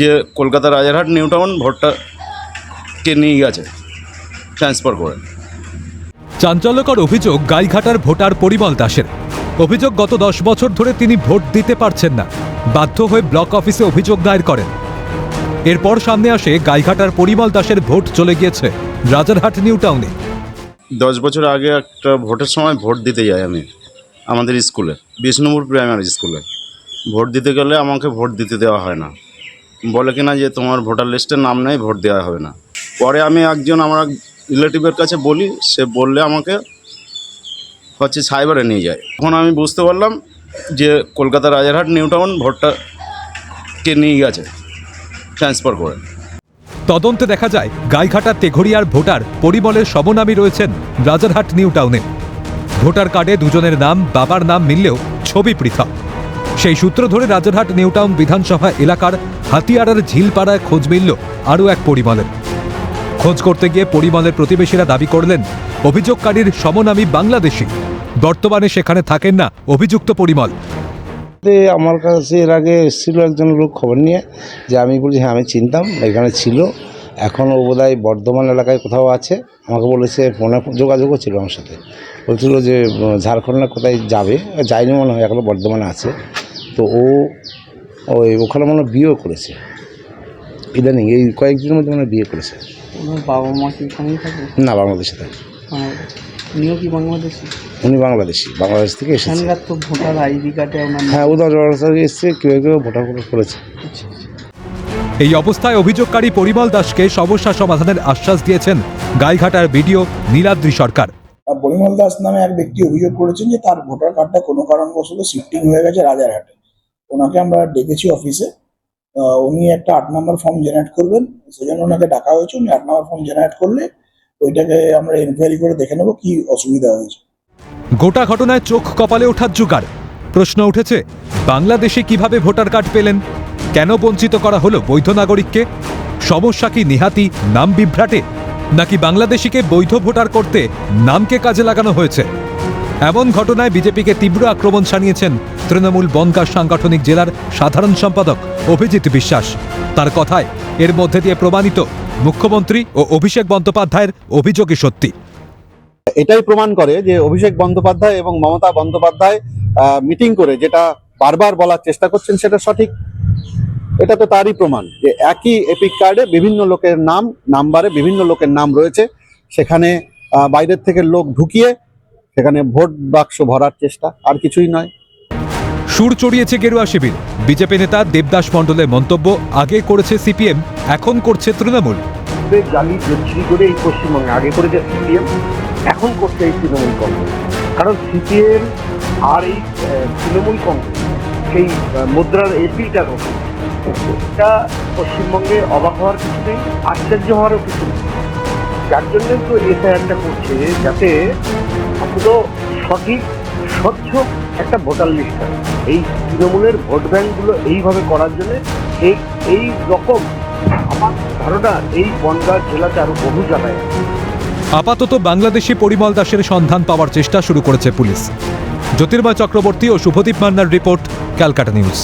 যে Kolkata Rajarhat new town ভোটটাকে নিয়ে গেছে ট্রান্সফার করে। চাঞ্চল্যকর অভিযোগ গাইঘাটার ভোটার পরিমল দাসের। অভিযোগ, গত 10 বছর ধরে তিনি ভোট দিতে পারছেন না, বাধ্য হয়ে ব্লক অফিসে অভিযোগ দায়ের করেন। এরপর সামনে আসে গাইঘাটার পরিমল দাসের ভোট চলে গিয়েছে রাজারহাট নিউ টাউনে। 10 বছর আগে একটা ভোটের সময় ভোট দিতে যাই আমি আমাদের স্কুলে, বিষ্ণুপুর প্রাইমারি স্কুলে। ভোট দিতে গেলে আমাকে ভোট দিতে দেওয়া হয় না, বলে কিনা যে তোমার ভোটার লিস্টের নাম নেই, ভোট দেওয়া হবে না। পরে আমি একজন আমার রিলেটিভের কাছে বলি, সে বললে আমাকে সাইবারে নিয়ে যায়। তখন আমি বুঝতে পারলাম যে কলকাতা রাজারহাট নিউ টাউন ভোটটাকে নিয়ে গেছে ট্রান্সফার করে। তদন্তে দেখা যায় গাইঘাটার তেঘরিয়ার ভোটার পরিমলের সমনামী রয়েছেন রাজারহাট নিউ টাউনে। ভোটার কার্ডে দুজনের নাম, বাবার নাম মিললেও ছবি পৃথক। সেই সূত্র ধরে রাজারহাট নিউ টাউন বিধানসভা এলাকার হাতিয়ারার ঝিলপাড়ায় খোঁজ মিলল আরও এক পরিমলের। খোঁজ করতে গিয়ে পরিমলের প্রতিবেশীরা দাবি করলেন অভিযোগকারীর সমনামী বাংলাদেশি, বর্তমানে সেখানে থাকেন না অভিযুক্ত পরিমল। আমার কাছে এর আগে এসেছিল একজন লোক খবর নিয়ে, যে আমি বলছি হ্যাঁ আমি চিনতাম, এখানে ছিল, এখন ও বোধহয় বর্ধমান এলাকায় কোথাও আছে। আমাকে বলেছে, ফোনে যোগাযোগও ছিল আমার সাথে, বলছিল যে ঝাড়খণ্ডে কোথায় যাবে, যায়নি মনে হয়, এখনও বর্ধমানে আছে। তো ওখানে মনে হয় বিয়েও করেছে, ইদানিং এই কয়েকদিনের মধ্যে মনে হয় বিয়ে করেছে। বাবা মা কি ওখানেই থাকে? না, বাংলাদেশে থাকে। উনিও কি বাংলাদেশি? উনি বাংলাদেশি, বাংলাদেশ থেকে এসেছে। এখানকার তো ভোটার আইডি কার্ডে ওনার হ্যাঁ, উদয় এসছে, কেউ কেউ ভোটার করেছে। এই অবস্থায় অভিযোগকারী পরিমল দাসকে সমস্যা সমাধানের আশ্বাস দিয়েছেন গাইঘাটার বিডিও নীলাদ্রি সরকার। পরিমল দাস নামে এক ব্যক্তি অভিযোগ করেছেন যে তার ভোটার কার্ডটা কোনো কারণবশত শিফটিং হয়ে গেছে রাজারহাটে। ওনাকে আমরা ডেকেছি অফিসে, উনি একটা 8 নম্বর ফর্ম জেনারেট করবেন, সেজন্য ওনাকে ডাকা হয়েছে। উনি 8 নম্বর ফর্ম জেনারেট করলে ওইটাকে আমরা এনকোয়ারি করে দেখে নেবো কি অসুবিধা হয়েছে। গোটা ঘটনায় চোখ কপালে ওঠার জোগাড়। প্রশ্ন উঠেছে, বাংলাদেশে কিভাবে ভোটার কার্ড পেলেন? কেন বঞ্চিত করা হলো বৈধ নাগরিককে? সমস্যা কি নিহাতি নাম বিভ্রাটে, নাকি বাংলাদেশিকে বৈধ ভোটার করতে নামকে কাজে লাগানো হয়েছে? এমন ঘটনায় বিজেপিকে তীব্র আক্রমণ শানিয়েছেন তৃণমূল বনগাঁ সাংগঠনিক জেলার সাধারণ সম্পাদক অভিজিৎ বিশ্বাস। তার কথায় এর মধ্যে দিয়ে প্রমাণিত মুখ্যমন্ত্রী ও অভিষেক বন্দ্যোপাধ্যায়ের অভিযোগই সত্যি। এটাই প্রমাণ করে যে অভিষেক বন্দ্যোপাধ্যায় এবং মমতা বন্দ্যোপাধ্যায় মিটিং করে যেটা বারবার বলার চেষ্টা করছেন সেটা সঠিক। এটা তো তারই প্রমাণ যে একই এপিক কার্ডে বিভিন্ন লোকের নাম, নাম্বারে বিভিন্ন লোকের নাম রয়েছে, সেখানে বাইরের থেকে লোক ঢুকিয়ে সেখানে ভোট বাক্স ভরার চেষ্টা, আর কিছুই নয়। সুর চড়িয়েছে গেরুয়া শিবির। বিজেপি নেতা দেবদাস মণ্ডলের মন্তব্য, আগে করেছে সিপিএম, এখন করছে তৃণমূল। গালি বিক্রি করে এই পশ্চিমবঙ্গে আগে করেছে সিপিএম, এখন করছে এই তৃণমূল কংগ্রেস। কারণ সিপিএম আর এই তৃণমূল কংগ্রেস সেই মুদ্রার এপিটা এটা পশ্চিমবঙ্গে অবাক হওয়ার কিছু নেই, আশ্চর্য হওয়ারও কিছু নেই। যার জন্য তো এসআইআরটা করছে, যাতে অন্তত সঠিক স্বচ্ছ একটা ভোটার লিস্ট হয়। এই তৃণমূলের ভোট ব্যাঙ্কগুলো এইভাবে করার জন্য এই রকম আমার ধারণা এই বনগাঁ জেলাতে আরো বহু জায়গায়। আপাতত বাংলাদেশি পরিমল দাসের সন্ধান পাওয়ার চেষ্টা শুরু করেছে পুলিশ। জ্যোতির্ময় চক্রবর্তী ও শুভদীপ মান্নার রিপোর্ট, ক্যালকাটা নিউজ।